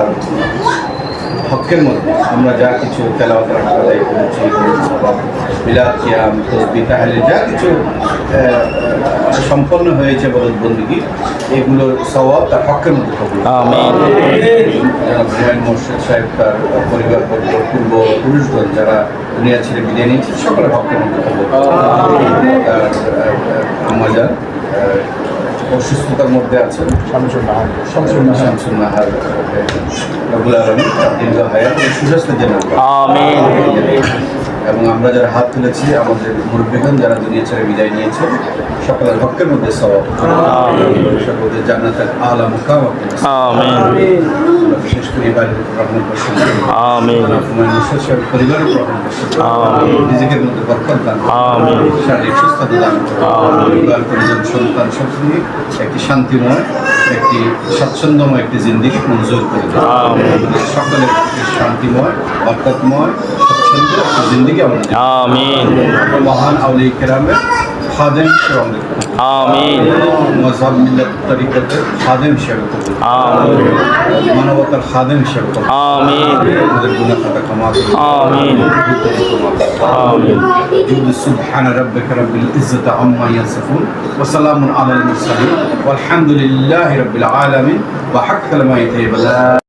তার হকের মধ্যে আমরা যা কিছু তেলাওয়াত আদায় করেছি, মিলাদ কিয়াম তাসবিহ তাহলিল যা কিছু সম্পন্ন হয়েছে বদল বন্দিগি, এগুলোর সওয়াব তার হকের মধ্যে কবুল। আমিন। জনাব হুমায়ুন মোর্শেদ সাহেব, তার পরিবারবর্গ, পূর্বপুরুষগণ যারা দুনিয়া ছেড়ে বিদায় নিয়েছে, সকলের হকের মধ্যে কবুল। তার আম্মাজান অসুস্থতার মধ্যে আছেন, শামসুন নাহার রব্বুল আলামিন তার দীর্ঘ হায়াত এবং সুস্বাস্থ্যের জন্য আমিন। এবং আমরা যারা হাত তুলেছি, আমাদের মুরব্বিগণ যারা দুনিয়া ছেড়ে বিদায় নিয়েছে, সকলের হকের মধ্যে সওয়াব, সকলের জান্নাতের আলা মুকাম। আমিন। বিশেষ করে বাড়ির উপর রহমত বর্ষণ আমিন। হুমায়ুন মোর্শেদ সাহেব পরিবারের উপর রহমত বর্ষণ, নিজের মধ্যে বরকত দান, শারীরিক সুস্থতা দান, পরিবার পরিজন সন্তান সব নিয়ে একটি শান্তিময়, একটি স্বাচ্ছন্দ্যময় একটি জিন্দিগি মঞ্জুর করে দেন। সকলের একটি শান্তিময়, বরকতময়, স্বচ্ছন্দ একটি জিন্দিগি আমাদের আমিন। মহান আউলিয়া কেরামের খাদেম হিসেবে আমাদের আমিন। মযহাব মিল্লাত তরিকতের খাদেম হিসেবে কবুল। আমিন। মানবতার খাদেম হিসেবে কবুল। আমিন। আমাদের গুনাহ খাতা ক্ষমা করুন। আমিন। আমিন। سبحان ربك رب العزة عما يصفون وسلام على المرسلين والحمد لله رب العالمين وحق كلمة طيبة لا